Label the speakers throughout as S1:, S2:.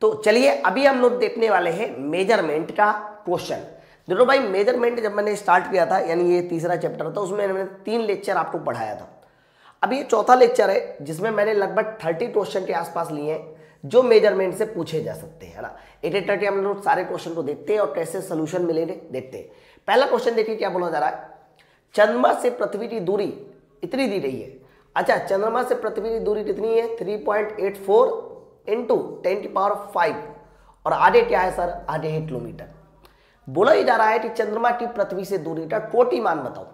S1: तो चलिए अभी हम लोग देखने वाले हैं मेजरमेंट का क्वेश्चन। देखो भाई, मेजरमेंट जब मैंने स्टार्ट किया था, यानी ये तीसरा चैप्टर था, उसमें मैंने 3 लेक्चर आपको पढ़ाया था। अब ये चौथा लेक्चर है जिसमें मैंने लगभग 30 क्वेश्चन के आसपास लिए हैं जो मेजरमेंट से पूछे जा सकते हैं, है ना। 80-30 हम लोग सारे क्वेश्चन को देखते हैं और कैसे सोल्यूशन मिलेंगे देखते हैं। पहला क्वेश्चन देखिए क्या बोला जा रहा है। चंद्रमा से पृथ्वी की दूरी इतनी दी रही है। अच्छा, चंद्रमा से पृथ्वी की दूरी कितनी है? 3.84 इंटू 10⁵ और आधे क्या है सर? आधे है किलोमीटर। बोला ही जा रहा है कि चंद्रमा की पृथ्वी से दूरी का कोटि मान बताओ।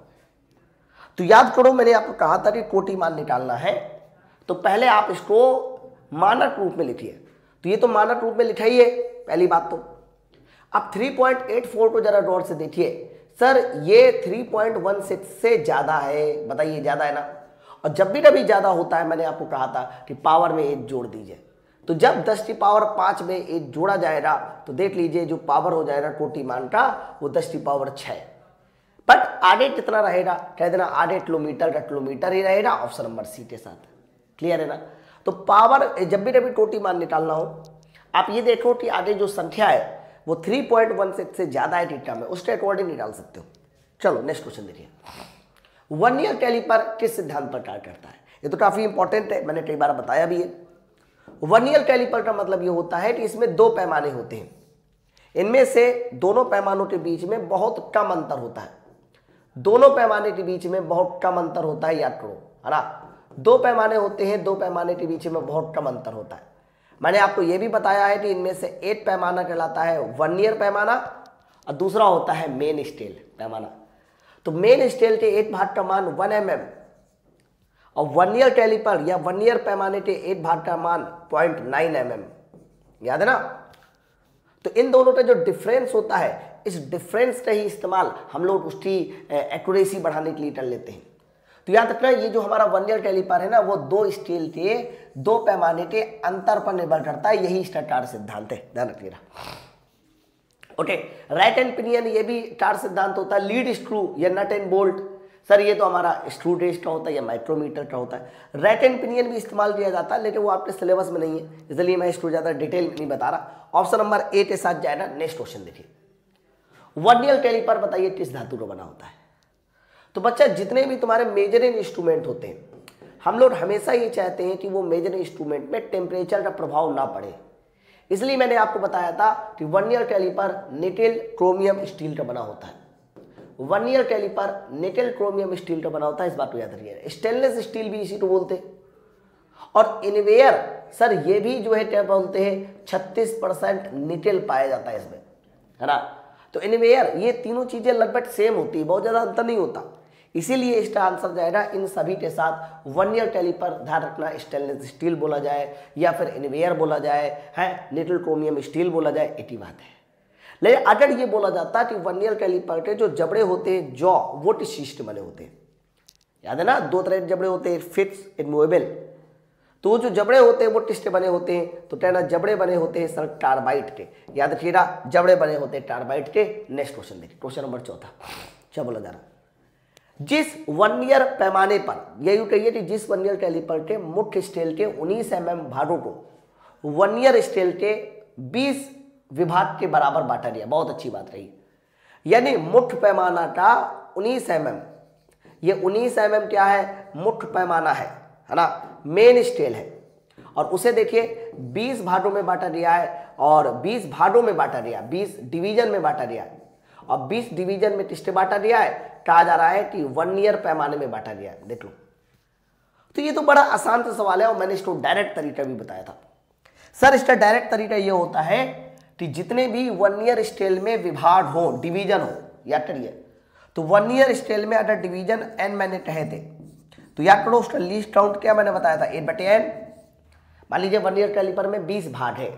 S1: तो याद करो, मैंने आपको कहा था कि कोटि मान निकालना है, तो पहले आप इसको मानक रूप में लिखिए। तो ये तो मानक रूप में लिखा ही है, पहली बात तो। अब 3.84 को जरा गौर से देखिए सर, ये 3.16 से ज्यादा है, बताइए ज्यादा है ना। और जब भी कभी ज्यादा होता है, मैंने आपको कहा था कि पावर में 1 जोड़ दीजिए। तो जब 10⁵ में 1 जोड़ा जाएगा तो देख लीजिए जो पावर हो जाएगा कोटि मान का वो 10⁶ बट आधे कितना रहेगा? कह देना आधे किलोमीटर का किलोमीटर ही रहेगा, ऑप्शन नंबर सी के साथ। क्लियर है ना। तो पावर जब भी कभी कोटि मान निकालना हो, आप ये देखो कि आगे जो संख्या है वो 3.16 से ज्यादा है थीटा में, उसके अकॉर्डिंग निकाल सकते हो। चलो नेक्स्ट क्वेश्चन देखिए। वर्नियर कैलिपर किस सिद्धांत पर कार्य करता है? ये तो काफी इंपॉर्टेंट है, मैंने कई बार बताया भी है। वर्नियर कैलिपर का मतलब ये होता है कि इसमें 2 पैमाने होते हैं, इनमें से दोनों पैमानों के बीच में बहुत कम अंतर होता है। दोनों पैमाने के बीच में बहुत कम अंतर होता है, याद करो, है ना। 2 पैमाने होते हैं, 2 पैमाने के बीच में बहुत कम अंतर होता है। मैंने आपको यह भी बताया है कि इनमें से एक पैमाना कहलाता है वर्नियर पैमाना और दूसरा होता है मेन स्केल पैमाना। तो मेन स्केल के एक भाग का मान 1 mm और वर्नियर कैलिपर या वर्नियर पैमाने के एक भाग का मान 0.9 mm, याद है ना। तो इन दोनों का जो डिफरेंस होता है, इस डिफरेंस का ही इस्तेमाल हम लोग उसकी एक्यूरेसी बढ़ाने के लिए कर लेते हैं। तो याद रखना, ये जो हमारा वर्नियर कैलिपर है ना, वो 2 स्केल के 2 पैमाने के अंतर पर निर्भर करता है। यही इसका कार्य सिद्धांत है, ध्यान रखिएगा। ओके, राइट एंड पिनियन ये भी कार्य सिद्धांत होता है। लीड स्क्रू या नट एंड बोल्ट, सर ये तो हमारा स्क्रू गेज का होता है या माइक्रोमीटर का होता है। राइट एंड पिनियन भी इस्तेमाल किया जाता है, लेकिन वो आपके सिलेबस में नहीं है, इसलिए मैं इसको ज्यादा डिटेल में नहीं बता रहा। ऑप्शन नंबर ए के साथ जाएगा। नेक्स्ट क्वेश्चन देखिए। वर्नियर कैलिपर बताइए किस धातु का बना होता है? तो बच्चा, जितने भी तुम्हारे मेजरिंग इंस्ट्रूमेंट होते हैं, हम लोग हमेशा ये चाहते हैं कि वो मेजरिंग इंस्ट्रूमेंट में टेम्परेचर का प्रभाव ना पड़े। इसलिए मैंने आपको बताया था कि vernier caliper nickel chromium steel का बना होता है। Vernier caliper nickel chromium steel का बना होता है, इस बात को याद रखिए। स्टेनलेस स्टील भी इसी को बोलते हैं। और इनवेयर सर ये भी जो है क्या बोलते हैं, 36% निकेल पाया जाता है इसमें, है ना। तो इनवेयर, ये तीनों चीजें लगभग सेम होती है, बहुत ज्यादा अंतर नहीं होता। इसीलिए इसका आंसर जाएगा इन सभी के साथ वर्नियर कैलिपर। ध्यान रखना, स्टेनलेस स्टील बोला जाए या फिर इनवेयर बोला जाए, है निकेल क्रोमियम स्टील बोला जाए, एक ही बात है। लेकिन अगर ये बोला जाता है कि वर्नियर कैलिपर के जो जबड़े होते हैं जॉ, वो टिशिस्ट बने होते हैं, याद है ना। 2 तरह के जबड़े होते हैं, फिक्स एंड मूवेबल। तो जो जबड़े होते हैं वो टिस्ट बने होते हैं। तो कहना जबड़े बने होते हैं सर कार्बाइड के, याद रखिएगा, जबड़े बने होते हैं कार्बाइड के। नेक्स्ट क्वेश्चन देखिए, क्वेश्चन नंबर 4 क्या बोला जा रहा है। जिस वर्नियर पैमाने पर, यही कहिए कि जिस वर्नियर कैलिपर के मुख्य स्केल के 19 mm भागों को वर्नियर स्केल के 20 विभाग के बराबर बांटा गया। बहुत अच्छी बात रही, यानी मुख्य पैमाना का 19 mm, ये 19 mm क्या है? मुख्य पैमाना है ना, मेन स्केल है। और उसे देखिए 20 भागों में बांटा गया है, और 20 भागों में बांटा गया, 20 डिवीजन में बांटा गया है। और 20 डिवीजन में किससे बांटा गया है? कहा जा रहा है कि वर्नियर पैमाने में बांटा गया है। देख लो, तो ये तो बड़ा आसान सा सवाल है और मैंने इसको डायरेक्ट तरीका भी बताया था। सर इसका डायरेक्ट तरीका ये होता है कि जितने भी वर्नियर स्केल में विभाग हो, डिवीजन हो, याद करिए। तो वर्नियर स्केल में अगर डिवीजन n मैंने कहे थे, तो याद करो उसका लीस्ट काउंट क्या मैंने बताया था? 8/n। मान लीजिए वर्नियर कैलिपर में 20 भाग है,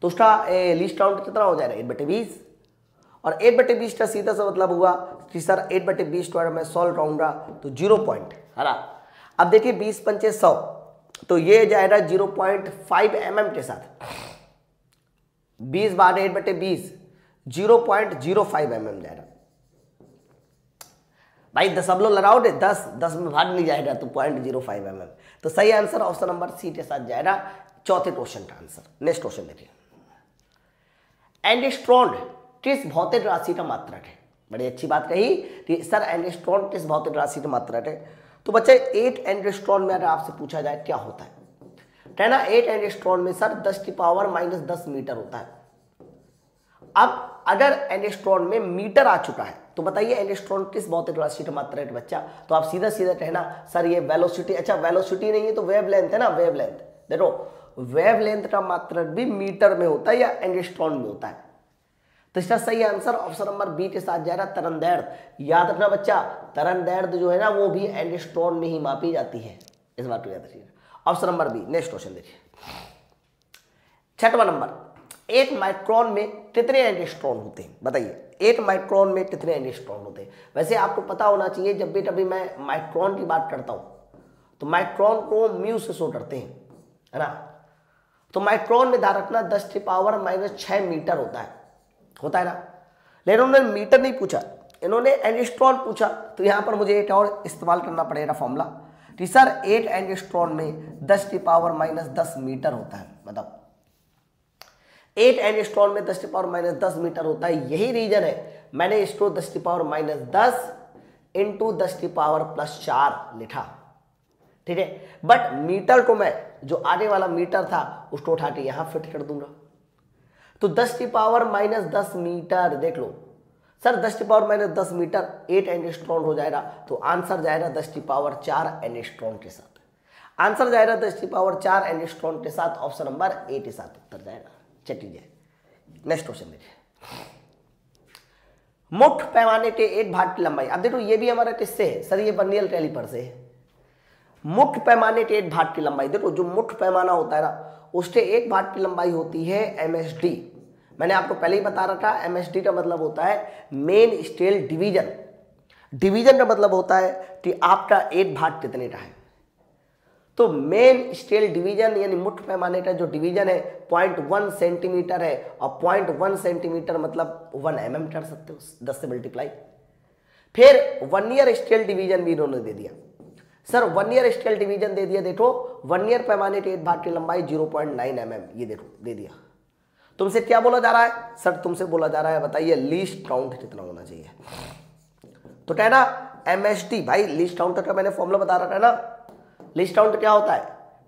S1: तो उसका लीस्ट काउंट कितना हो जाएगा? 8/20। और 8/20 का सीधा सा मतलब हुआ कि सर 8/20 को अगर मैं सॉल्व कराऊंगा तो 0 पॉइंट, है ना। अब देखिए 20×5 = 100, तो ये जाएगा 0.5 mm के साथ। 20 / 8/20 0.05 mm जाएगा। भाई 10 सब लोग लगाओगे, 10 में भाग नहीं जाएगा तो 0.05 mm। तो सही आंसर ऑप्शन नंबर सी के साथ जाएगा, चौथे क्वेश्चन का आंसर। नेक्स्ट क्वेश्चन देखिए। एंगस्ट्रॉन किस भौतिक राशि का मात्रक है? बड़ी अच्छी बात कही कि सर एंगस्ट्रॉन किस भौतिक राशि का मात्रक है। तो बच्चे 8 एंगस्ट्रॉन में अगर आपसे पूछा जाए क्या होता है, कहना 8 एंगस्ट्रॉन में सर 10⁻⁻10 मीटर होता है। अब अगर एंगस्ट्रॉन में मीटर आ चुका है तो बताइए एंगस्ट्रॉन किस भौतिक राशि का मात्रक है बच्चा? तो आप सीधा सीधा कहना सर ये वेलोसिटी, अच्छा वेलोसिटी नहीं है तो वेवलेंथ है ना, वेवलेंथ। देखो वेवलेंथ का मात्रक भी मीटर में होता है या एंगस्ट्रॉन में होता है। तो इसका सही आंसर ऑप्शन नंबर बी के साथ जाएगा, तरंगदैर्घ्य। याद रखना बच्चा, तरंगदैर्घ्य जो है ना वो भी एंगस्ट्रॉन में ही मापी जाती है, इस बात को याद रखिएगा। Option number B. Next question देखिए, 6वां नंबर, 1 माइक्रोन में कितने एंगस्ट्रॉन होते हैं? बताइए 1 माइक्रोन में कितने एंगस्ट्रॉन होते हैं? वैसे आपको पता होना चाहिए, जब भी कभी मैं माइक्रोन की बात करता हूं तो माइक्रोन को म्यू से शो करते हैं, है ना। तो माइक्रोन में ध्यान रखना 10⁻⁻6 मीटर होता है ना। लेकिन उन्होंने मीटर नहीं पूछा, इन्होंने एंगस्ट्रॉन पूछा। तो यहां पर मुझे एक और इस्तेमाल करना पड़ेगा फॉर्मूला कि सर 8 एंगस्ट्रॉन में 10⁻⁻10 मीटर होता है। मतलब 8 एंगस्ट्रॉन में 10⁻⁻10 मीटर होता है। यही रीजन है मैंने इसको 10⁻⁻10 इंटू 10⁻+4 लिखा, ठीक है। बट मीटर को मैं जो आगे वाला मीटर था उसको उठा के यहां फिट कर दूंगा। तो 10⁻⁻10 मीटर, देख लो सर 10⁻⁻10 मीटर 8 एंगस्ट्रॉन हो जाएगा। तो आंसर जाएगा 10⁻4 एंगस्ट्रॉन के साथ। आंसर जाएगा 10⁻4 एंगस्ट्रॉन के साथ, ऑप्शन नंबर ए के साथ उत्तर जाएगा। चलिए नेक्स्ट क्वेश्चन देखिए, मुख्य पैमाने के एक भाग की लंबाई। अब देखो ये भी हमारा किससे है सर? ये वर्नियर कैलिपर से है। मुख्य पैमाने के एक भाग की लंबाई, देखो जो मुख्य पैमाना होता है ना उसके एक भाग की लंबाई होती है MSD। मैंने आपको पहले ही बता रखा, MSD का मतलब होता है मेन स्केल डिवीजन। डिवीजन का मतलब होता है कि आपका एक भाग कितने का है। तो मेन स्केल डिवीजन यानी मुख्य पैमाने का जो डिवीजन है 0.1 सेंटीमीटर है, और 0.1 सेंटीमीटर मतलब 1 mm कर सकते हो, 10 से मल्टीप्लाई। फिर वर्नियर स्केल डिवीजन भी इन्होंने दे दिया। सर वर्नियर स्केल डिवीजन दे दिया, देखो वर्नियर पैमाने के एक भाग की लंबाई 0.9 mm, ये देखो दे दिया। तुमसे क्या बोला जा रहा है सर? तुमसे बोला जा रहा है बताइए लीस्ट काउंट कितना होना चाहिए। तो कहना MSD, भाई लीस्ट काउंट का मैंने फॉर्मूला बता रखा है ना। लीस्ट काउंट क्या होता है?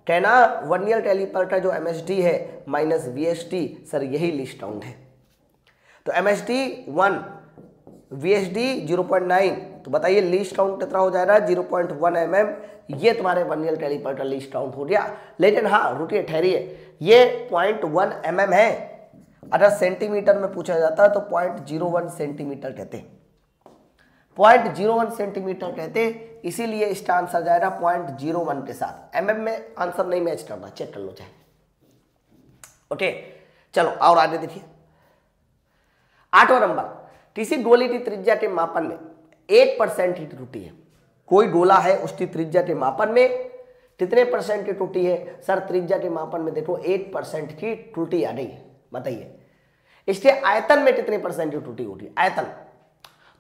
S1: कहना वर्नियर कैलिपर का जो MSD है माइनस VSD, सर यही लीस्ट काउंट है। तो MSD 1, VSD 0.9, तो बताइए लीस्ट काउंट कितना हो जाएगा? 0.1 mm। ये तुम्हारे वर्नियर कैलिपर का लीस्ट काउंट हो गया। लेकिन हाँ रुकिए, ठहरिए, ये 0.1 mm है। अगर सेंटीमीटर में पूछा जाता है तो 0.01 सेंटीमीटर कहते हैं, 0.01 सेंटीमीटर कहते हैं। इसीलिए इसका आंसर जाएगा 0.01 के साथ। mm में आंसर नहीं मैच करना, चेक कर लो चाहे। ओके चलो और आगे देखिए, 8वां नंबर, किसी गोले की त्रिज्या के मापन में 1% की त्रुटि है। कोई गोला है उसकी त्रिज्या के मापन में कितने % की त्रुटि है? सर त्रिज्या के मापन में देखो 1% की त्रुटि आ रही है। बताइए इसके आयतन में कितने % की त्रुटि होती है? आयतन।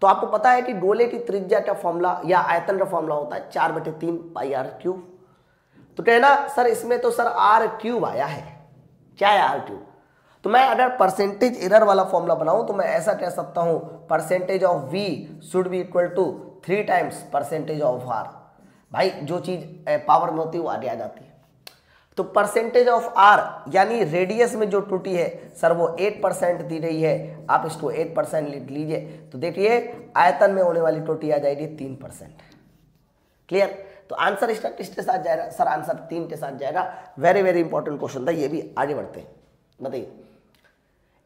S1: तो आपको पता है कि गोले की त्रिज्या का फॉर्मूला या आयतन का फॉर्मूला होता है 4/3 πr³। तो कहना सर इसमें तो सर r³ आया है। क्या है r³? तो मैं अगर परसेंटेज एरर वाला फॉर्मूला बनाऊं तो मैं ऐसा कह सकता हूं percentage of v should be equal to 3 times percentage of r। भाई जो चीज पावर में होती है वो आगे आ जाती है। तो परसेंटेज ऑफ r यानी रेडियस में जो त्रुटि है सर वो 8% दी गई है। आप इसको 8% लिख लीजिए। तो देखिए आयतन में होने वाली त्रुटि आ जाएगी 3%। क्लियर? तो आंसर इसका किसके साथ जाएगा? सर आंसर 3 के साथ जाएगा। वेरी वेरी इंपॉर्टेंट क्वेश्चन था ये भी। आगे बढ़ते हैं, बताइए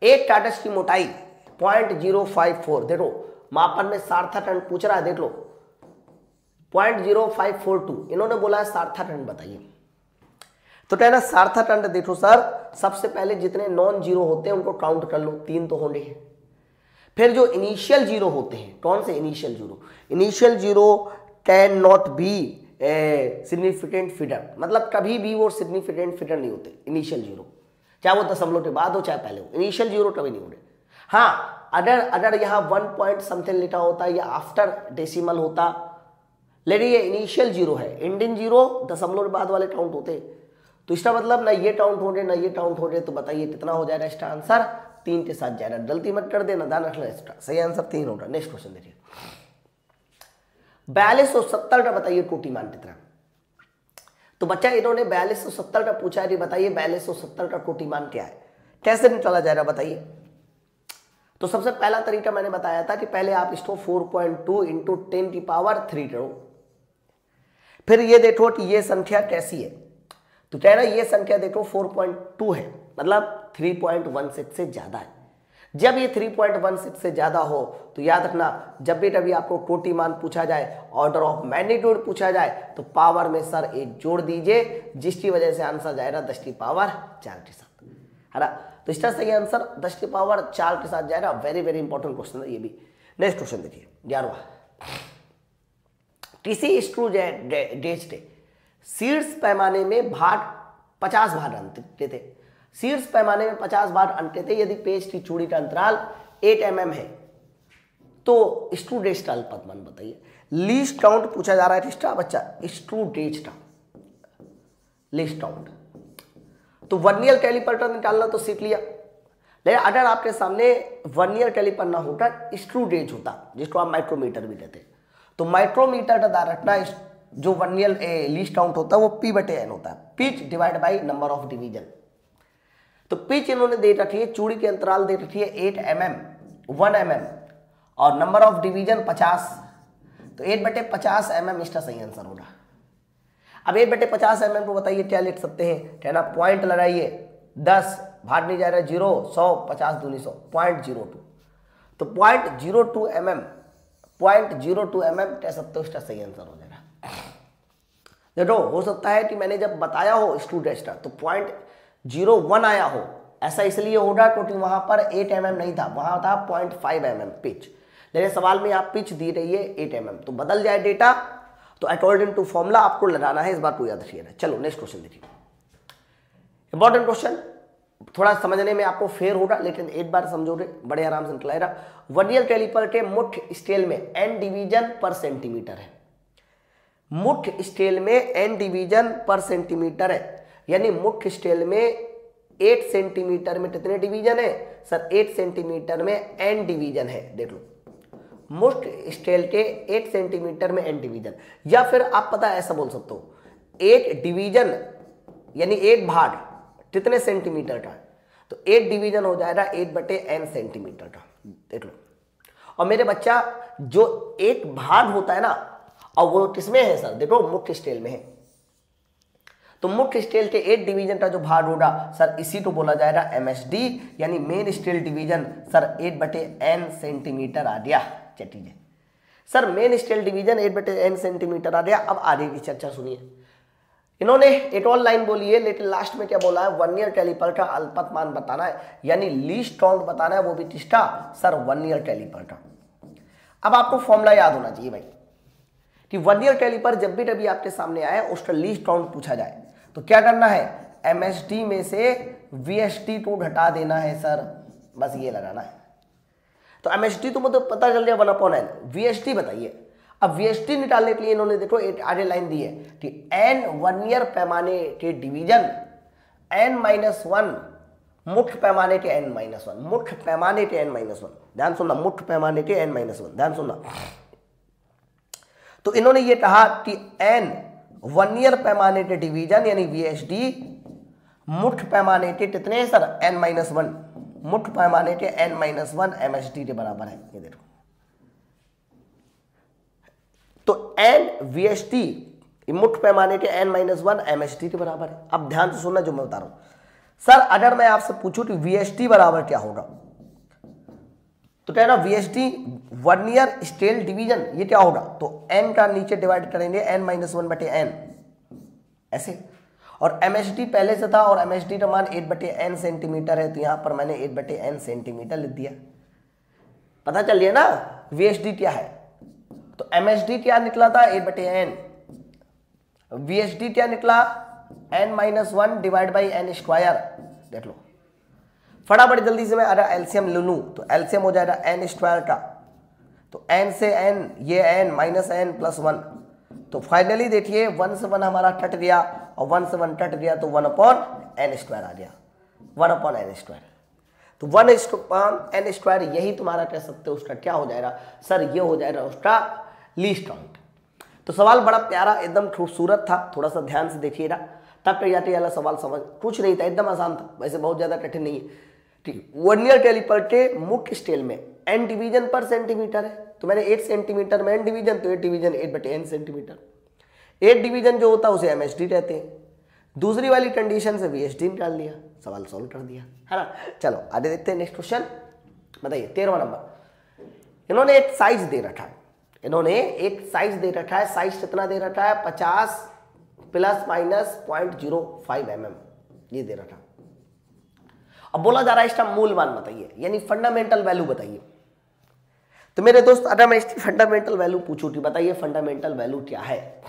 S1: एक कागज की मोटाई 0.054, देखो मापन में सार्थक टन पूछ रहा है, देख लो 0.0542 इन्होंने बोला है सार्थक टन बताइए। तो कहना सार्थक टन देखो सर, सबसे पहले जितने नॉन जीरो होते हैं उनको काउंट कर लो, 3 तो होंगे। फिर जो इनिशियल जीरो होते हैं, कौन से initial zero? Initial zero can not be significant figure, मतलब कभी भी वो सिग्निफिकेंट फिगर नहीं होते इनिशियल जीरो, चाहे वो दशमलव के बाद हो चाहे पहले हो। इनिशियल जीरो कभी नहीं होते। हाँ अगर यहाँ 1 पॉइंट समथिंग लिखा होता या आफ्टर डेसिमल होता, लेकिन ये इनिशियल जीरो है। इंडियन जीरो दशमलव के बाद वाले काउंट होते, तो इसका मतलब ना ये काउंट हो रहे ना ये काउंट हो रहे। तो बताइए कितना हो जाएगा इसका आंसर? 3 के साथ जा रहा है, गलती मत कर देना, ध्यान रखना एक्स्ट्रा। सही आंसर 3 होगा। नेक्स्ट क्वेश्चन देखिए 4270 का बताइए कोटि मान कितना। तो बच्चा इन्होंने 4270 का पूछा है, बताइए 4270 का कोटि मान क्या है, कैसे निकाला जाएगा बताइए। तो सबसे पहला तरीका मैंने बताया था कि पहले आप इसको 4.2 इंटू 10⁻³ करो, फिर ये देखो कि ये संख्या कैसी है। तो कह रहा है ये संख्या देखो 4.2 है, मतलब 3.16 से ज्यादा है। जब ये 3.16 से ज्यादा हो तो याद रखना, जब भी कभी आपको कोटि मान पूछा जाए, ऑर्डर ऑफ मैग्नीट्यूड पूछा जाए, तो पावर में सर एक जोड़ दीजिए, जिसकी वजह से आंसर जाएगा 10⁻⁴ के साथ, है ना। तो इसका सही आंसर 10⁻⁴ के साथ जाएगा। वेरी वेरी इंपॉर्टेंट क्वेश्चन है ये भी। नेक्स्ट क्वेश्चन देखिए 11वां। किसी स्क्रू गेज के शीर्ष पैमाने में भाग 50 भाग अंटे थे, शीर्ष पैमाने में 50 भाग अंटे थे। यदि पेज की चूड़ी का अंतराल 8 mm है तो स्क्रू गेज का अल्पतमान बताइए। लीस्ट काउंट पूछा जा रहा है किसका बच्चा, स्क्रू गेज का लीस्ट काउंट। तो वर्नियर कैलिपर का निकालना तो सीख लिया, लेकिन अगर आपके सामने वर्नियर कैलिपर ना होता, स्क्रू गेज होता, जिसको आप माइक्रोमीटर भी कहते हैं, तो माइक्रोमीटर का ध्यान रखना, जो वर्नियर लीस्ट काउंट होता है वो P/N होता है, pitch divide by number of division. तो पिच इन्होंने दे रखी है, चूड़ी के अंतराल दे रखी है 8 mm, 1 mm, और नंबर ऑफ डिवीजन 50, तो 8/50 mm इसका सही आंसर होगा। अब 8/50 mm को बताइए क्या लिख सकते हैं, कहना पॉइंट लगाइए, 10 भाग नहीं जा रहा है 0, 100, 50 दूनी 100, 0.02, तो 0.02 mm, 0.02 mm कह सकते हो, इसका सही आंसर हो जाएगा। देखो हो सकता है कि मैंने जब बताया हो स्क्रू गेज का तो 0.01 आया हो, ऐसा इसलिए होगा क्योंकि वहां पर 8 mm नहीं था, वहां था 0.5 mm पिच, लेकिन सवाल में आप पिच दी रही है 8 mm, तो बदल जाए डेटा। तो अकॉर्डिंग टू फॉर्मूला आपको लगाना है, इस बात को याद रखिएगा। चलो नेक्स्ट क्वेश्चन देखिए, इंपॉर्टेंट क्वेश्चन, थोड़ा समझने में आपको फेर होगा, लेकिन एक बार समझोगे बड़े आराम से निकलाएगा। वर्नियर कैलिपर के मुख्य स्केल में n डिवीजन पर सेंटीमीटर है, मुख्य स्केल में n डिवीजन पर सेंटीमीटर है, यानी मुख्य स्केल में 8 सेंटीमीटर में कितने डिवीजन है सर, 8 सेंटीमीटर में n डिवीजन है। देख लो मुख्य स्केल के 8 सेंटीमीटर में n डिवीजन, या फिर आप पता ऐसा बोल सकते हो 8 डिवीजन यानी एक भाग कितने सेंटीमीटर का, तो 8 डिवीजन हो जाएगा 8/n सेंटीमीटर का। देख लो, और मेरे बच्चा जो एक भाग होता है ना, और वो किसमें है सर, देखो मुख्य स्केल में है, तो मुख्य स्केल के 8 डिवीजन का जो भाग होगा सर, इसी को बोला जाएगा MSD, यानी main scale division sir 8/n centimetre आ गया। चलिए sir main scale division 8/n centimetre आ गया। अब आगे की चर्चा सुनिए, इन्होंने एक और लाइन बोली है, लेकिन लास्ट में क्या बोला है, वर्नियर कैलिपर का अल्पतमान बताना है, यानी लीस्ट काउंट बताना है, वो भी किसका सर, वर्नियर कैलिपर का। अब आपको फॉर्मूला याद होना चाहिए भाई, कि वर्नियर कैलिपर जब भी कभी आपके सामने आए उसका लीस्ट काउंट पूछा जाए तो क्या करना है, MSD में से VSD को घटा देना है सर, बस ये लगाना है। तो MSD तो मुझे पता चल गया 1/n, VSD बताइए। अब VSD निकालने के लिए इन्होंने देखो एक आगे लाइन दी है कि n वर्नियर पैमाने के डिवीजन n-1 मुख्य पैमाने के n-1, मुख्य पैमाने के n-1, ध्यान सुनना, मुख्य पैमाने के n-1, ध्यान सुनना। तो इन्होंने ये कहा कि n वर्नियर पैमाने के डिवीजन यानी VSD मुख्य पैमाने के कितने हैं सर, n-1, मुख्य पैमाने के n-1 MSD के बराबर है। ये देखो, तो n VSD मुख्य पैमाने के n-1 MSD के बराबर है। अब ध्यान से सुनना जो मैं बता रहा हूं सर, अगर मैं आपसे पूछूं कि VSD बराबर क्या होगा, तो कहना VSD वर्नियर स्केल डिवीजन ये क्या होगा, तो n का नीचे डिवाइड करेंगे n-1/n ऐसे, और MSD पहले से था और MSD का मान 8/n सेंटीमीटर है, तो यहां पर मैंने 8/n सेंटीमीटर लिख दिया। पता चल गया ना VSD क्या है, तो MSD क्या निकला था 8/n, VSD क्या निकला n-1 divide by n square. देख लो फटाफट जल्दी से मैं अगर एलसीएम ले लूं तो एलसीएम हो जाएगा n स्क्वायर का, तो n से n ये n -n + 1, तो फाइनली देखिए 1 से 1 हमारा कट गया और 1 से 1 कट गया, तो 1/n² आ गया, 1/n²। तो 1:n², यही तुम्हारा कह सकते हो उसका क्या हो जाएगा सर, ये हो जाएगा उसका लीस्ट काउंट। तो सवाल बड़ा प्यारा एकदम खूबसूरत था, थोड़ा सा ध्यान से देखिएगा तब जाते वाला सवाल समझ, कुछ नहीं था, एकदम आसान था, वैसे बहुत ज्यादा कठिन नहीं है। ठीक, वर्नियर कैलिपर के मुख्य स्केल में n डिवीजन पर सेंटीमीटर है, तो मैंने 8 सेंटीमीटर में n डिवीजन, तो 8 डिवीजन 8/n सेंटीमीटर। 8 डिवीजन जो होता है उसे MSD कहते हैं। दूसरी वाली कंडीशन से VSD निकाल दिया, सवाल सॉल्व कर दिया, है ना। चलो आगे देखते हैं नेक्स्ट क्वेश्चन, बताइए 13वां नंबर। इन्होंने एक साइज दे रखा है, इन्होंने एक साइज दे रखा है, साइज कितना दे रखा है 50 ± 0.05 mm ये दे रखा। अब बोला जा रहा है इसका मूल मान बताइए, यानी फंडामेंटल वैल्यू बताइए। तो मेरे दोस्त अगर मैं इसकी फंडामेंटल वैल्यू पूछूं कि बताइए फंडामेंटल वैल्यू क्या है,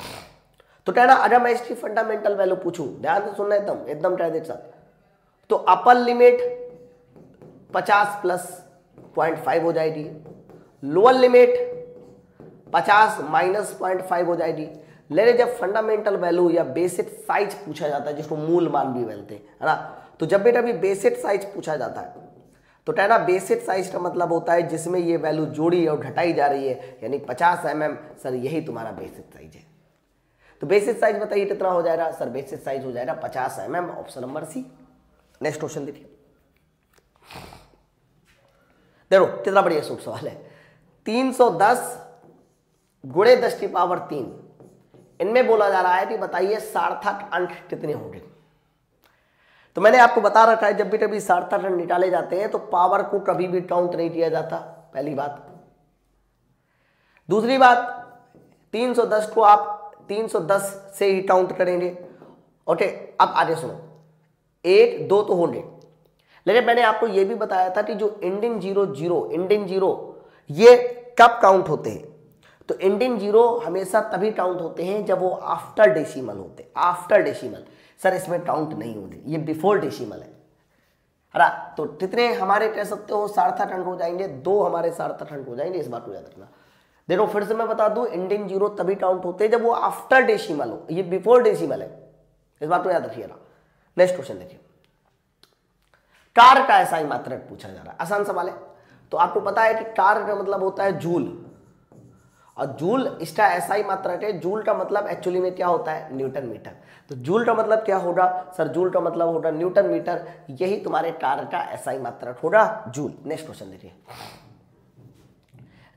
S1: तो कहना अगर मैं इसकी फंडामेंटल वैल्यू पूछूं, ध्यान से सुनना एकदम एकदम ट्राई साथ, तो अपर लिमिट 50 + 0.5 हो जाएगी, लोअर लिमिट 50 - 0.5 हो जाएगी। लेकिन जब फंडामेंटल वैल्यू या बेसिक साइज पूछा जाता है, जिसको मूल मान भी बोलते हैं, है ना, तो जब बेटा भी बेसिक साइज पूछा जाता है तो कहना बेसिक साइज का मतलब होता है जिसमें ये वैल्यू जोड़ी और घटाई जा रही है, यानी 50 mm, सर यही तुम्हारा बेसिक साइज है। तो बेसिक साइज बताइए कितना हो जाएगा सर, बेसिक साइज हो जाएगा 50 mm, option number C. Next question देखिए, देखो कितना बढ़िया सूट सवाल है। 310 × 10⁻3, इनमें बोला जा रहा है कि बताइए सार्थक अंक कितने होंगे। तो मैंने आपको बता रखा है जब भी कभी सार्थक अंक निकाले जाते हैं तो पावर को कभी भी काउंट नहीं किया जाता, पहली बात। दूसरी बात 310 को आप 310 से ही काउंट करेंगे। ओके, अब आगे सुनो, 1 2 तो होंगे, लेकिन मैंने आपको यह भी बताया था कि जो एंडिंग 0 ये कब काउंट होते हैं, तो एंडिंग 0 हमेशा तभी काउंट होते हैं जब वो आफ्टर डेसिमल होते, आफ्टर डेसिमल। सर इसमें काउंट नहीं होंगे, ये बिफोर डेसिमल है ना। तो कितने हमारे कह सकते हो सार्थक अंक हो जाएंगे, 2 हमारे सार्थक अंक हो जाएंगे, इस बात को याद रखना। देखो फिर से मैं बता दूं, एंडिंग 0 तभी काउंट होते हैं जब वो आफ्टर डेसिमल हो, ये बिफोर डेसिमल है, इस बात को याद रखिएगा। नेक्स्ट क्वेश्चन देखिए, कार का SI मात्रक पूछा जा रहा है, आसान सवाल है। तो आपको पता है कि कार का मतलब होता है जूल, और जूल इसका SI मात्रक है। जूल का मतलब एक्चुअली में क्या होता है, न्यूटन मीटर। तो जूल का मतलब क्या होगा सर, जूल का मतलब होगा न्यूटन मीटर, यही तुम्हारे कार का SI मात्रक होगा, जूल। नेक्स्ट क्वेश्चन देखिए,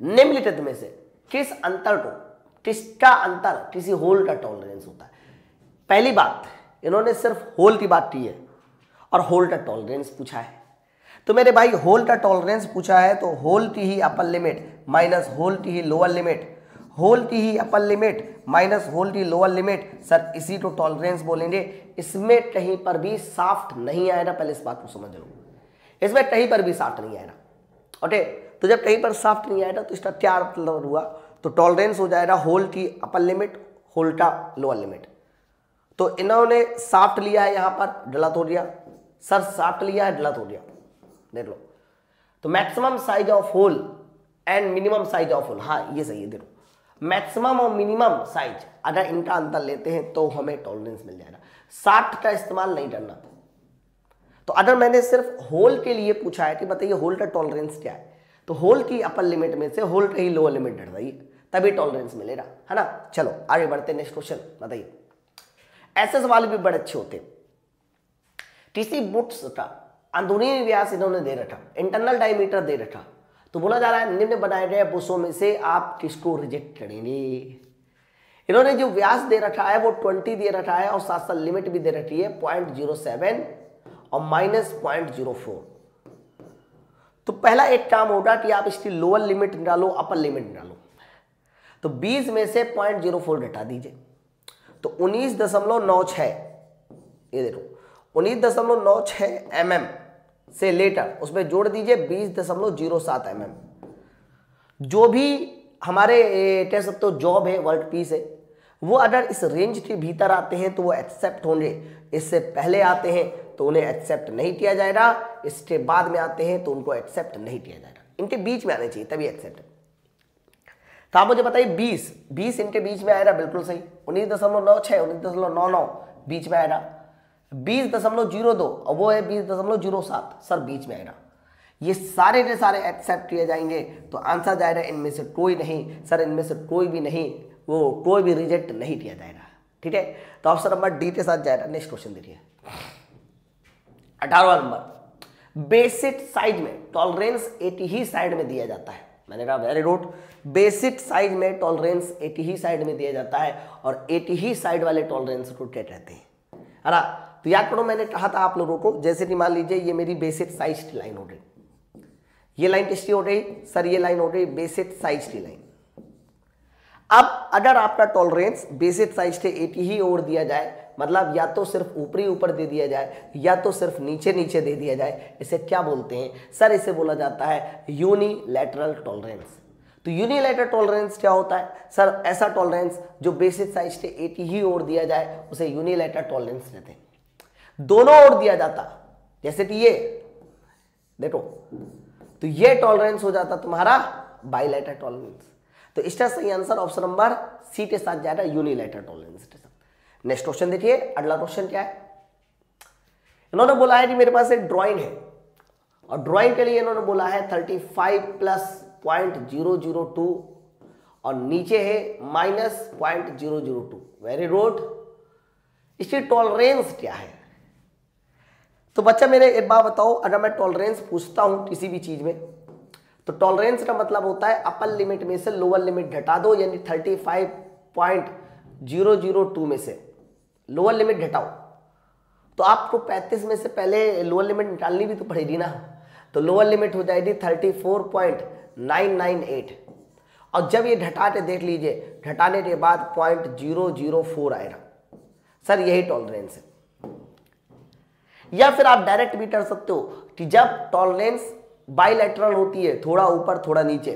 S1: निम्नलिखित में से किस अंतर को, किसका अंतर किसी होल का टॉलरेंस होता है। पहली बात, इन्होंने सिर्फ होल की बात की है और होल का टॉलरेंस पूछा है। तो मेरे भाई होल का टॉलरेंस पूछा है तो होल की ही अपर लिमिट माइनस होल की ही लोअर लिमिट, होल की ही अपर लिमिट माइनस होल की लोअर लिमिट, सर इसी को टॉलरेंस बोलेंगे। इसमें कहीं पर भी साफ्ट नहीं आएगा, पहले इस बात को समझ लो, इसमें कहीं पर भी साफ्ट नहीं आएगा। ओके, तो जब कहीं पर साफ्ट नहीं आएगा तो इसका क्या मतलब हुआ, तो टॉलरेंस हो जाएगा होल की अपर लिमिट, होल का लोअर लिमिट। तो इन्होंने साफ्ट लिया है, यहाँ पर गलत हो गया सर, साफ्ट लिया है गलत हो गया, देख लो। तो maximum size of hole and minimum size of hole, हाँ ये सही है, देखो मैक्सिमम और मिनिमम साइज अगर इनका अंतर लेते हैं तो हमें टॉलरेंस मिल जाएगा। साफ्ट का इस्तेमाल नहीं करना। तो अगर मैंने सिर्फ होल के लिए पूछा है कि बताइए होल का टॉलरेंस क्या है, तो होल की अपर लिमिट में से होल का ही लोअर लिमिट घट रही है, तभी टॉलरेंस मिलेगा, है ना। चलो आगे बढ़ते, नेक्स्ट क्वेश्चन बताइए। ऐसे सवाल भी बड़े अच्छे होते। किसी बुट्स का अंदरूनी व्यास इन्होंने दे रखा, इंटरनल डायमीटर दे रखा, तो बोला जा रहा है निम्न बनाए गए बुट्सों में से आप किसको रिजेक्ट करेंगे। इन्होंने जो व्यास दे रखा है वो 20 दे रखा है और साथ साथ लिमिट भी दे रखी है 0.07 और -0.04। तो पहला एक काम होगा कि आप इसकी लोअर लिमिट निकालो, अपर लिमिट निकालो। तो 20 में से 0.04 घटा दीजिए, तो 19.96, ये देखो 19.96 mm से लेटर उसमें जोड़ दीजिए 20.07 mm। जो भी हमारे कह सकते हो जॉब है, वर्क पीस है, वो अगर इस रेंज के भीतर आते हैं तो वो एक्सेप्ट होंगे, इससे पहले आते हैं तो उन्हें एक्सेप्ट नहीं किया जाएगा, इसके बाद में आते हैं तो उनको एक्सेप्ट नहीं किया जाएगा। इनके बीच में आने चाहिए तभी एक्सेप्ट। तो आप मुझे बताइए 20 इनके बीच में आएगा, बिल्कुल सही। 19.96 19.99 बीच में आएगा। 20.02 और वो है 20.07, सर बीच में आएगा। ये सारे के सारे एक्सेप्ट किए जाएंगे, तो आंसर जाएगा इनमें से कोई नहीं। सर इनमें से कोई भी नहीं, वो कोई भी रिजेक्ट नहीं किया जाएगा। ठीक है, तो ऑप्शन नंबर डी के साथ जाएगा। नेक्स्ट क्वेश्चन देखिए 18वां नंबर, बेसिक साइज में टॉलरेंस 80 ही साइड में दिया जाता है। मैंने कहा वेरी गुड, बेसिक साइज में टॉलरेंस 80 ही साइड में दिया जाता है और 80 ही साइड वाले टॉलरेंस को क्या कहते हैं, है ना। तो याद करो मैंने कहा था आप लोगों को, जैसे कि मान लीजिए ये मेरी बेसिक साइज की लाइन हो गई, ये लाइन किसकी हो गई सर, ये लाइन हो गई बेसिक साइज की लाइन। अब अगर आपका टॉलरेंस बेसिक साइज के 80 ही ओर दिया जाए, मतलब या तो सिर्फ ऊपरी ऊपर दे दिया जाए या तो सिर्फ नीचे नीचे दे दिया जाए, इसे क्या बोलते हैं सर, इसे बोला जाता है यूनिलैटरल टॉलरेंस। तो यूनिलैटरल टॉलरेंस क्या होता है सर, ऐसा टॉलरेंस जो बेसिक साइज के 80 ही ओर दिया जाए उसे यूनिलैटरल टॉलरेंस कहते हैं। दोनों ओर दिया जाता, जैसे कि ये देखो, तो ये टॉलरेंस हो जाता तुम्हारा बाइलैटरल टॉलरेंस। तो इसका सही आंसर ऑप्शन नंबर सी के साथ जाएगा, यूनिलैटरल टॉलरेंस के साथ। नेक्स्ट क्वेश्चन देखिए, अगला क्वेश्चन क्या है, इन्होंने बोला है कि मेरे पास एक ड्राइंग है और ड्राइंग के लिए इन्होंने बोला है 35 प्लस 0.002 और नीचे है माइनस 0.002। वेरी गुड, इसकी टॉलरेंस क्या है। तो बच्चा मेरे एक बात बताओ, अगर मैं टॉलरेंस पूछता हूं किसी भी चीज में, तो टॉलरेंस का मतलब होता है अपर लिमिट में से लोअर लिमिट घटा दो, यानी 35.002 में से लोअर लिमिट घटाओ। तो आपको 35 में से पहले लोअर लिमिट निकालनी भी तो पड़ेगी ना, तो लोअर लिमिट हो जाएगी 34.998 और जब ये घटा के देख लीजिए, घटाने के बाद 0.004 आएगा। सर यही टॉलरेंस है। या फिर आप डायरेक्ट भी कर सकते हो कि जब टॉलरेंस बाइलैटरल होती है, थोड़ा ऊपर थोड़ा नीचे,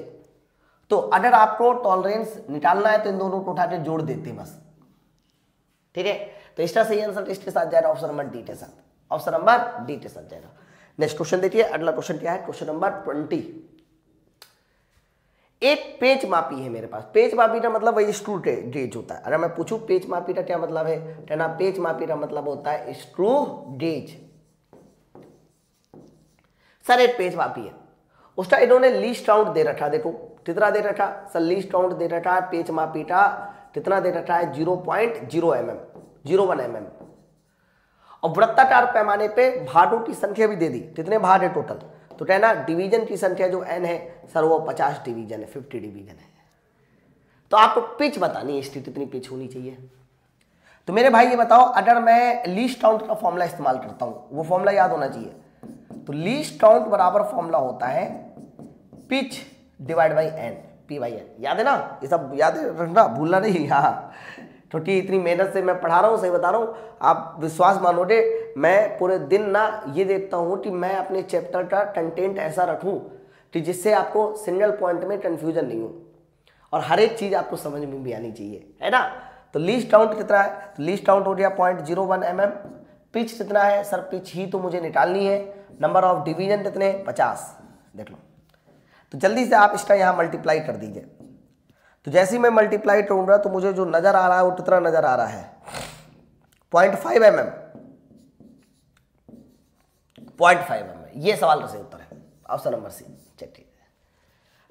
S1: तो अगर आपको टॉलरेंस निकालना है तो इन दोनों को उठा के जोड़ देते हैं बस। ठीक है, तो इसका सही आंसर इसके साथ जाएगा ऑप्शन नंबर डी के साथ, ऑप्शन नंबर डी के साथ जाएगा। नेक्स्ट क्वेश्चन देखिए, अगला क्वेश्चन क्या है, क्वेश्चन नंबर 20। एक पेच मापी है मेरे पास। पेच मापी का मतलब वही स्क्रू गेज होता है। अगर मैं पूछूं पेच मापी का क्या मतलब है, कहना पेच मापी का मतलब होता है स्क्रू गेज। सर एक पेच मापी है, उसका इन्होंने लीस्ट काउंट दे रखा, देखो कितना दे रखा सर, लीस्ट काउंट दे रखा है पेच मापी का, कितना दे रखा है 0.01 mm और वृत्ताकार पैमाने पे भागों की संख्या भी दे दी, कितने भाग है टोटल, तो कहना डिवीजन की संख्या जो n है सर वो 50 डिवीजन है, 50 डिवीजन है। तो आपको पिच बतानी है, इसकी कितनी पिच होनी चाहिए। तो मेरे भाई ये बताओ, अगर मैं लीस्ट काउंट का फॉर्मूला इस्तेमाल करता हूं, वो फॉर्मूला याद होना चाहिए। तो लीस्ट काउंट बराबर फॉर्मूला होता है pitch divide by N, P by N. याद है ना, ये सब याद रखना, भूलना नहीं। हाँ, क्योंकि इतनी मेहनत से मैं पढ़ा रहा हूँ, सही बता रहा हूँ, आप विश्वास मानोगे, मैं पूरे दिन ना ये देखता हूँ कि मैं अपने चैप्टर का कंटेंट ऐसा रखूँ कि जिससे आपको सिंगल पॉइंट में कंफ्यूजन नहीं हो और हर एक चीज़ आपको समझ में भी आनी चाहिए, है ना। तो लीस्ट काउंट कितना है, तो लीस्ट काउंट हो गया 0.01 mm। पिच कितना है सर, पिच ही तो मुझे निकालनी है। नंबर ऑफ डिवीजन कितने, 50, देख लो। तो जल्दी से आप इसका यहाँ मल्टीप्लाई कर दीजिए। तो जैसे ही मैं मल्टीप्लाई करूंगा तो मुझे जो नजर आ रहा है वो कितना नजर आ रहा है, 0.5 mm। 0.5 mm, ये सवाल का सही उत्तर है, ऑप्शन नंबर सी। चलिए,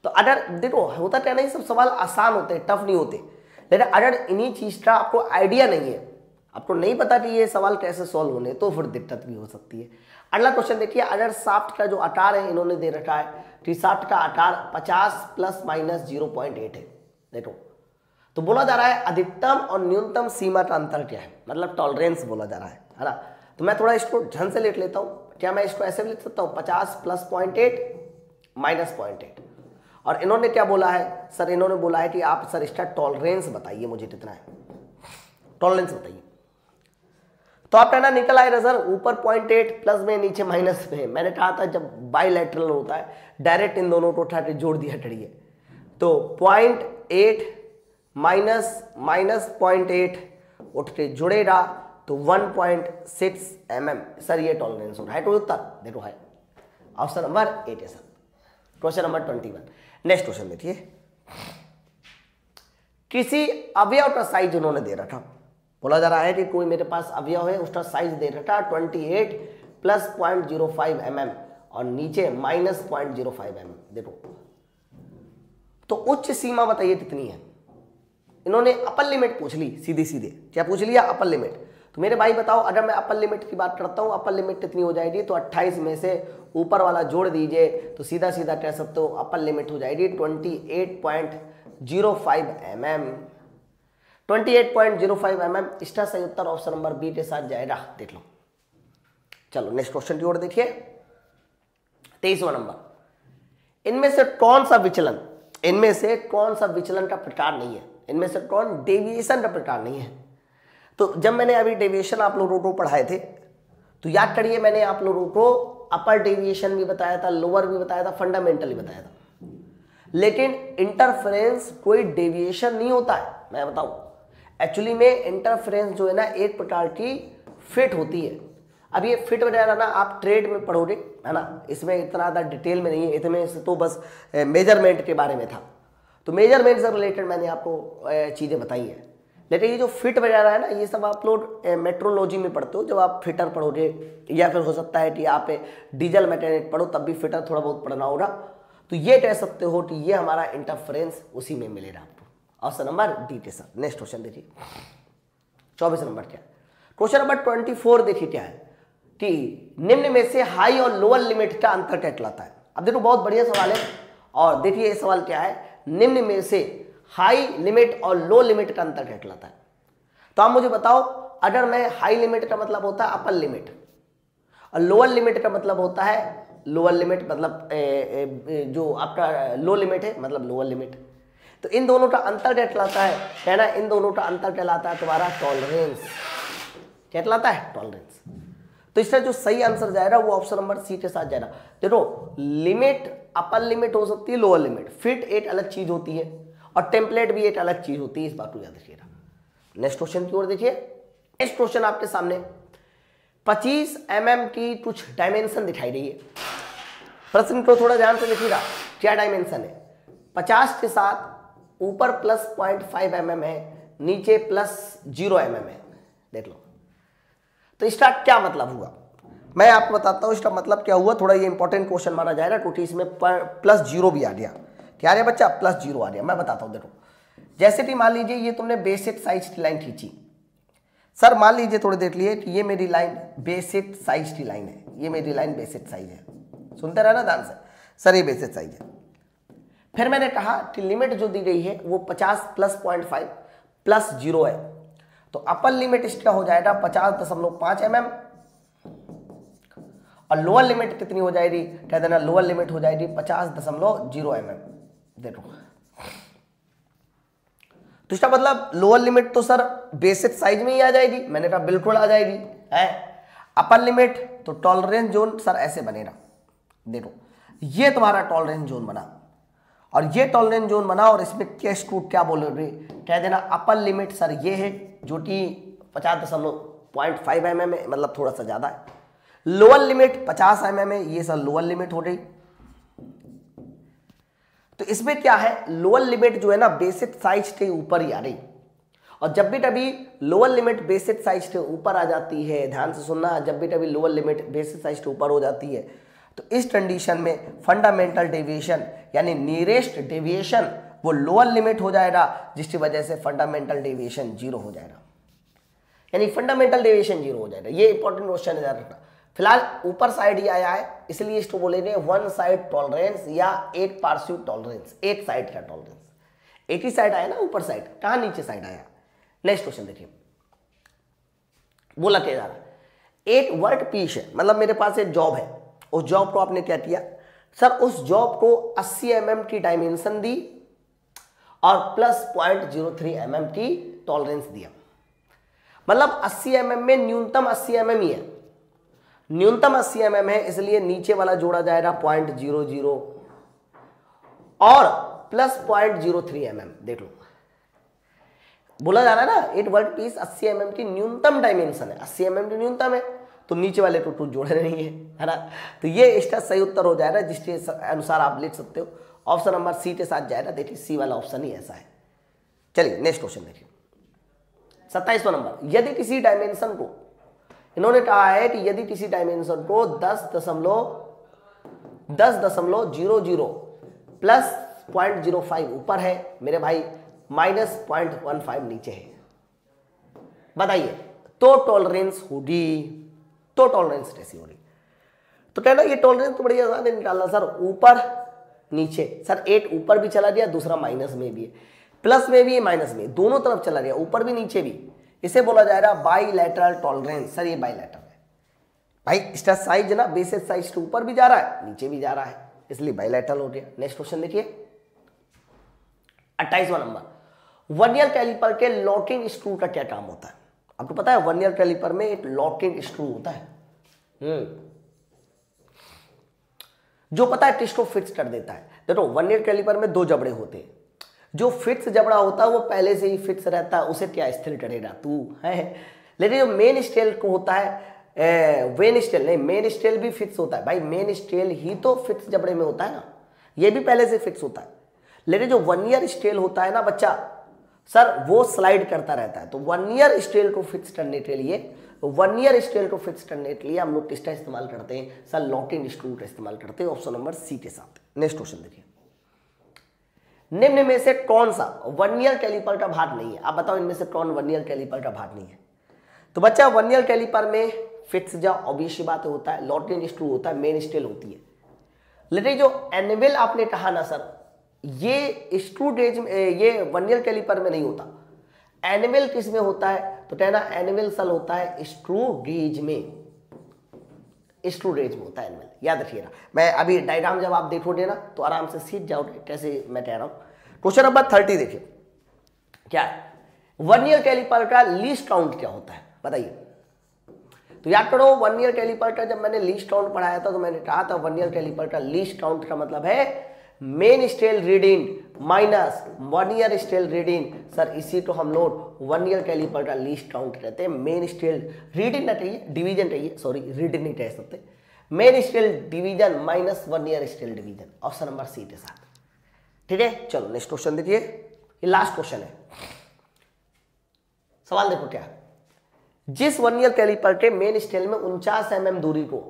S1: तो अगर देखो होता क्या नहीं, सब सवाल आसान होते हैं, टफ नहीं होते, लेकिन अगर इन्हीं चीज का आपको आइडिया नहीं है, आपको नहीं पता कि ये सवाल कैसे सॉल्व होने, तो फिर दिक्कत भी हो सकती है। अगला क्वेश्चन देखिए, अगर शाफ्ट का जो आकार है इन्होंने दे रखा है कि शाफ्ट का आकार 50 + - 0.8 है। देखो, तो बोला जा रहा है अधिकतम और न्यूनतम सीमा का अंतर क्या है, मतलब टॉलरेंस बोला जा रहा है ना। तो मैं थोड़ा इसको ढंग से लिख लेता हूँ। क्या मैं इसको ऐसे भी लिख सकता हूँ, 50 + 0.8 - 0.8। और इन्होंने क्या बोला है सर, इन्होंने बोला है कि आप सर इसका टॉलरेंस बताइए, मुझे कितना है टॉलरेंस बताइए। तो आप कहना निकल आएगा सर, ऊपर 0.8 प्लस में, नीचे माइनस में। मैंने कहा था जब बाइलैटरल होता है डायरेक्ट इन दोनों को उठा के जोड़ दिया करिए। तो 0.8 - 0.8 उठ के जुड़ेगा तो 1.6 mm। सर ये टॉलरेंस हो रहा है, तो उत्तर देखो है ऑप्शन नंबर 8 है sir, question number 21। Next question देखिए, किसी अवयव का साइज उन्होंने दे रखा, बोला जा रहा है कि कोई मेरे पास अवयव है, उसका साइज दे रखा 28 + 0.05 mm और नीचे -0.05 mm। देखो तो उच्च सीमा बताइए कितनी है। इन्होंने अपर लिमिट पूछ ली, सीधे सीधे क्या पूछ लिया, अपर लिमिट। तो मेरे भाई बताओ, अगर मैं अपर लिमिट की बात करता हूं, अपर लिमिट कितनी हो जाएगी, तो 28 में से ऊपर वाला जोड़ दीजिए तो सीधा सीधा कह सकते हो अपर लिमिट हो जाएगी 28.05 mm। 28.05 mm इसका सही उत्तर ऑप्शन नंबर बी के साथ जाएगा। देख लो, चलो नेक्स्ट क्वेश्चन की ओर देखिए। 23वां नंबर, इनमें से कौन सा विचलन का प्रकार नहीं है, इनमें से कौन डेविएशन का प्रकार नहीं है। तो जब मैंने अभी डेविएशन आप लोगों को पढ़ाए थे तो याद करिए, मैंने आप लोगों को अपर डेविएशन भी बताया था, लोअर भी बताया था, फंडामेंटल भी बताया था। लेकिन इंटरफेरेंस कोई डेविएशन नहीं होता है। मैं बताऊं, एक्चुअली में इंटरफेरेंस जो है ना एक प्रकार की फिट होती है। अब ये फिट वगैरह ना आप ट्रेड में पढ़ोगे, है ना, इसमें इतना ज़्यादा डिटेल में नहीं है, इतने से तो बस मेजरमेंट के बारे में था। तो मेजरमेंट से रिलेटेड मैंने आपको चीज़ें बताई हैं। लेकिन ये जो फिट वगैरह है ना, ये सब आप लोग मेट्रोलॉजी में पढ़ते हो, जब आप फिटर पढ़ोगे, या फिर हो सकता है कि आप डीजल मैकेनिक पढ़ो तब भी फिटर थोड़ा बहुत पढ़ना होगा। तो ये कह सकते हो कि ये हमारा इंटरफेरेंस उसी में मिलेगा आपको। ऑप्शन नंबर डी के साथ। नेक्स्ट क्वेश्चन देखिए, 24 नंबर क्या है। क्वेश्चन नंबर 24 देखिए क्या है कि निम्न में से हाई और लोअर लिमिट का अंतर क्या कहलाता है। अब देखो बहुत बढ़िया सवाल है, और देखिए ये सवाल क्या है, निम्न में से हाई लिमिट और लो लिमिट का अंतर क्या कहलाता है। तो आप मुझे बताओ, अगर मैं हाई लिमिट का मतलब होता है अपर लिमिट, और लोअर लिमिट का मतलब होता है लोअर लिमिट, मतलब जो आपका लो लिमिट है मतलब लोअर लिमिट। तो इन दोनों का अंतर क्या कहलाता है ना, इन दोनों का अंतर कहलाता है तुम्हारा टॉलरेंस। क्या कहलाता है, टॉलरेंस। तो इसका जो सही आंसर जाएगा वो ऑप्शन नंबर सी के साथ जाएगा। देखो लिमिट अपर लिमिट हो सकती है, लोअर लिमिट, फिट एक अलग चीज होती है और टेम्पलेट भी एक अलग चीज होती है, इस बात को याद रखिएगा। नेक्स्ट क्वेश्चन की ओर देखिए। नेक्स्ट क्वेश्चन आपके सामने 25 mm की कुछ डायमेंशन दिखाई रही है। प्रश्न को थोड़ा ध्यान से देखिएगा, क्या डायमेंशन है। 50 के साथ ऊपर +0.5 mm है, नीचे +0 mm है। देख लो, तो इसका क्या मतलब हुआ, मैं आपको बताता हूं इसका मतलब क्या हुआ। थोड़ा ये इंपॉर्टेंट क्वेश्चन माना जाएगा क्योंकि इसमें +0 भी आ गया। क्या आ गया बच्चा, +0 आ गया। मैं बताता हूं, देखो जैसे कि मान लीजिए ये तुमने बेसिक साइज की लाइन खींची। सर मान लीजिए थोड़ी देख लिए कि ये मेरी लाइन बेसिक साइज की लाइन है, ये मेरी लाइन बेसिक साइज है, सुनते रहना ध्यान से। सर ये बेसिक साइज है। फिर मैंने कहा कि लिमिट जो दी गई है वो 50 +0.5 +0 है। तो अपर लिमिट इसका हो जाएगा 50.5 mm, और लोअर लिमिट कितनी हो जाएगी, कह देना लोअर लिमिट हो जाएगी 50.0 mm। देखो तो इसका मतलब लोअर लिमिट तो सर बेसिक साइज में ही आ जाएगी, मैंने कहा बिल्कुल आ जाएगी है। अपर लिमिट तो टॉलरेंस जोन सर ऐसे बनेगा। देखो ये तुम्हारा टॉलरेंस जोन बना, और ये टॉलरेंस जोन बना, और इसमें केस टू क्या बोलोगे, कह देना अपर लिमिट सर ये है जो कि 50.5 mm है, मतलब थोड़ा सा ज्यादा है। लोअर लिमिट 50 mm है, ये सर लोअर लिमिट हो गई। तो इसमें क्या है, लोअर लिमिट जो है ना बेसिक साइज के ऊपर ही आ रही, और जब भी कभी लोअर लिमिट बेसिक साइज के ऊपर आ जाती है, ध्यान से सुनना, जब भी कभी लोअर लिमिट बेसिक साइज के ऊपर हो जाती है तो इस कंडीशन में फंडामेंटल डेविएशन यानी नियरेस्ट डेविएशन वो लोअर लिमिट हो जाएगा, जिसकी वजह से फंडामेंटल डेविएशन 0 हो जाएगा, यानी फंडामेंटल डेविएशन 0 हो जाएगा। ये इंपॉर्टेंट क्वेश्चन है, रखना। फिलहाल ऊपर साइड ही आया है, इसलिए इसको बोलेंगे वन साइड टॉलरेंस या एक पार्शियल टॉलरेंस, एक साइड का टॉलरेंस। एक ही साइड आया ना, ऊपर साइड, कहां नीचे साइड आया। नेक्स्ट क्वेश्चन देखिए, बोला क्या जा रहा है, एक वर्क पीस है, मतलब मेरे पास एक जॉब है, उस जॉब को आपने क्या किया सर, उस जॉब को 80 mm की डायमेंशन दी और +0.03 mm की टॉलरेंस दिया। मतलब 80 mm में न्यूनतम 80 mm ही है, न्यूनतम 80 mm है, इसलिए नीचे वाला जोड़ा जाएगा 0.00 और +0.03 mm। देख लो, बोला जा रहा है ना एक वर्क पीस 80 mm की न्यूनतम डायमेंशन है, 80 mm की न्यूनतम है, तो नीचे वाले को कुछ जोड़े नहीं है ना। तो ये इसका सही उत्तर हो जाएगा, जिसके अनुसार आप लिख सकते हो। ऑप्शन नंबर सी के साथ जाएगा। देखिए सी वाला ऑप्शन ही ऐसा है। चलिए नेक्स्ट क्वेश्चन देखिए, 27वां नंबर, यदि किसी डायमेंशन को, इन्होंने कहा है कि यदि किसी डायमेंशन को 10.0 10.00 प्लस 0.05 ऊपर है मेरे भाई, माइनस 0.15 नीचे है। बताइए तो टॉलरेंस होगी, तो टॉलरेंस कैसी हो रही? तो कहना ये टॉलरेंस तो बड़ी आसान है निकालना सर, ऊपर नीचे। सर 8 ऊपर भी चला गया, दूसरा माइनस में भी है, प्लस में भी है माइनस में, दोनों तरफ चला गया, ऊपर भी नीचे भी। इसे बोला जाएगा बाईलैटरल टॉलरेंस। सर ये बाईलैटरल है भाई, इसका साइज ना बेसिस साइज के ऊपर भी जा रहा है नीचे भी जा रहा है, इसलिए बाईलैटरल हो गया। नेक्स्ट क्वेश्चन देखिए 28वां नंबर, वर्नियर कैलिपर के लॉकिंग स्क्रू का क्या काम होता है? आपको पता है वर्नियर कैलिपर में एक लॉकिंग स्क्रू होता है जो पता है टिस्ट को फिक्स कर देता है। देखो वर्नियर कैलिपर में 2 जबड़े होते हैं, जो फिक्स जबड़ा होता है वो पहले से ही फिक्स रहता है, उसे क्या स्थिर करेगा तू है। लेकिन जो मेन स्टेल को होता है, वेन स्टेल नहीं, मेन स्टेल भी फिक्स होता है भाई, मेन स्टेल ही तो फिक्स जबड़े में होता है ना, ये भी पहले से फिक्स होता है। लेकिन जो वर्नियर स्टेल होता है ना बच्चा सर, वो स्लाइड करता रहता है। तो वर्नियर स्टेल को फिक्स करने के लिए, वर्नियर स्केल को फिक्स करने के लिए हम लोग किसका इस्तेमाल करते हैं सर? लॉकिंग स्क्रू का इस्तेमाल करते हैं, ऑप्शन नंबर सी के साथ। नेक्स्ट क्वेश्चन देखिए, निम्न में से कौन सा वर्नियर कैलिपर का भाग नहीं है? आप बताओ इनमें से कौन वर्नियर कैलिपर का भाग नहीं है? तो बच्चा वर्नियर कैलिपर में फिक्स जा ऑब्वियस बात होता है, लॉकिंग स्क्रू होता है, मेन स्केल होती है। लेकिन जो एनिमल आपने कहा ना सर, ये स्क्रू गेज में, ये वर्नियर कैलिपर में नहीं होता। एनिमल किस में होता है? तो कहना एनिमल सल होता है स्क्रू गेज में, स्क्रू गेज में होता है एनिमल, याद रखिएगा। मैं अभी डायग्राम जब आप देखोगे ना तो आराम से सीख जाओगे कैसे मैं कह रहा हूं। क्वेश्चन नंबर 30 देखिए क्या है, वर्नियर कैलिपर का लीस्ट काउंट क्या होता है बताइए? तो याद करो वर्नियर कैलिपर का जब मैंने लीस्ट काउंट पढ़ाया था तो मैंने कहा था वर्नियर कैलिपर का लीस्ट काउंट का मतलब है main scale reading minus vernier scale reading. Sir इसी को हम लोग वर्नियर कैलिपर का लीस्ट काउंट कहते हैं। मेन स्केल रीडिंग ना कहिए, डिवीजन कहिए, सॉरी रीडिंग नहीं कह सकते। Main scale division minus vernier scale division, option number C के साथ। ठीक है, चलो नेक्स्ट क्वेश्चन देखिए, ये लास्ट क्वेश्चन है। सवाल देखो क्या, जिस वर्नियर कैलिपर के मेन स्केल में 49 mm दूरी को,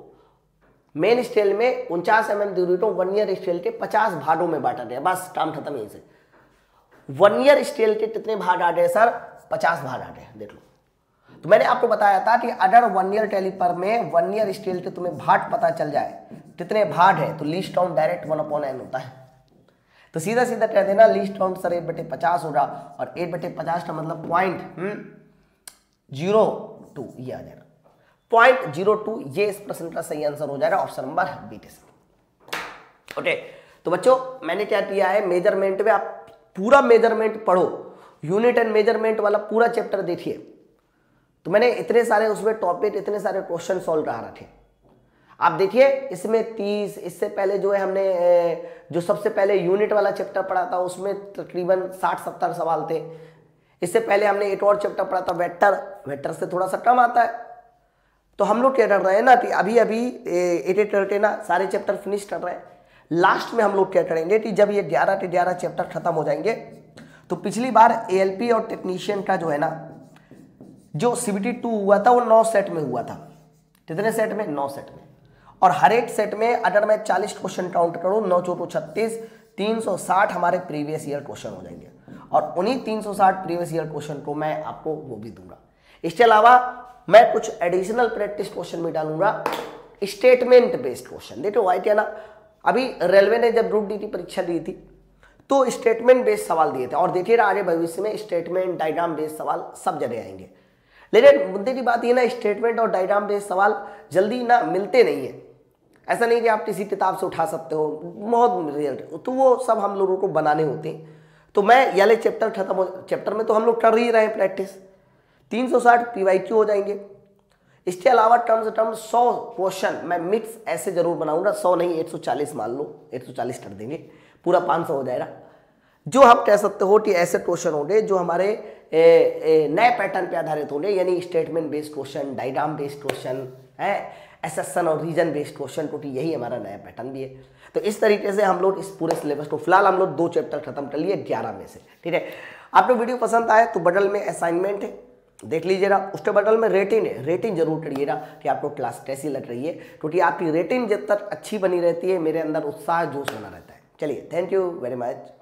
S1: मेन स्केल में 49 mm दूरी को वर्नियर स्केल के 50 भागों में बांटा गया। बस काम खत्म यहीं से। वर्नियर स्केल के कितने भाग आ गए सर? 50 भाग आ गए। देख लो, तो मैंने आपको बताया था कि अगर वर्नियर कैलिपर में वर्नियर स्केल के तुम्हें भाग पता चल जाए कितने भाग है तो लीस्ट काउंट डायरेक्ट 1/n होता है। तो सीधा सीधा कह देना लीस्ट काउंट सर 8/50 होगा, और 8/50 का मतलब 0.02 ये आ जाएगा, 0.02 ये इस प्रश्न का सही आंसर हो जाएगा, ऑप्शन नंबर बी के साथ। ओके, तो बच्चों मैंने क्या किया है, मेजरमेंट में आप पूरा मेजरमेंट पढ़ो, यूनिट एंड मेजरमेंट वाला पूरा चैप्टर देखिए। तो मैंने इतने सारे उसमें टॉपिक, इतने सारे क्वेश्चन सॉल्व करा रखे। आप देखिए इसमें 30, इससे पहले जो है हमने जो सबसे पहले यूनिट वाला चैप्टर पढ़ा था उसमें तकरीबन 60-70 सवाल थे। इससे पहले हमने एक और चैप्टर पढ़ा था वेक्टर, वेक्टर से थोड़ा सा कम आता है। तो हम लोग क्या कर रहे हैं ना कि अभी अभी एक करके ना सारे चैप्टर फिनिश कर रहे हैं। लास्ट में हम लोग क्या करेंगे कि जब ये 11 के 11 चैप्टर खत्म हो जाएंगे तो पिछली बार एएलपी और टेक्नीशियन का जो है ना जो CBT 2 हुआ था वो 9 सेट में हुआ था। कितने सेट में? 9 सेट में। और हर एक सेट में अगर मैं 40 क्वेश्चन काउंट करूं, 9 चौको 36, 360 हमारे प्रीवियस ईयर क्वेश्चन हो जाएंगे। और उन्हीं 360 प्रीवियस ईयर क्वेश्चन को मैं आपको वो भी दूंगा। इसके अलावा मैं कुछ एडिशनल प्रैक्टिस क्वेश्चन भी डालूंगा, स्टेटमेंट बेस्ड क्वेश्चन। देखो भाई क्या ना, अभी रेलवे ने जब ग्रुप डी की परीक्षा दी थी तो स्टेटमेंट बेस्ड सवाल दिए थे, और देखिए आगे भविष्य में स्टेटमेंट डायग्राम बेस्ड सवाल सब जगह आएंगे। लेकिन मुद्दे की बात ये ना, स्टेटमेंट और डायग्राम बेस्ड सवाल जल्दी ना मिलते नहीं है। ऐसा नहीं कि आप किसी किताब से उठा सकते हो, बहुत रियल, तो वो सब हम लोगों को बनाने होते हैं। तो मैं याले चैप्टर खत्म हो, चैप्टर में तो हम लोग कर ही रहे हैं प्रैक्टिस, 360 PYQ हो जाएंगे। इसके अलावा कम से कम 100 क्वेश्चन मैं मिक्स ऐसे जरूर बनाऊंगा, 100 नहीं 140 मान लो, 140 कर देंगे, पूरा 500 हो जाएगा। जो हम कह सकते हो कि ऐसे क्वेश्चन होंगे जो हमारे नए पैटर्न पे आधारित होंगे, यानी statement based question, diagram based question है, एसेसन और रीजन बेस्ड क्वेश्चन, क्योंकि यही हमारा नया पैटर्न भी है। तो इस तरीके से हम लोग इस पूरे सिलेबस को, फिलहाल हम लोग 2 चैप्टर खत्म कर लिए 11 में से। ठीक है, आपको वीडियो पसंद आए तो बगल में असाइनमेंट है, देख लीजिएगा। उसके बगल में रेटिन है, रेटिन जरूर करिएगा कि आपको क्लास कैसी लग रही है, क्योंकि आपकी रेटिन जब तक अच्छी बनी रहती है मेरे अंदर उत्साह जोश बना रहता है। चलिए, थैंक यू वेरी मच।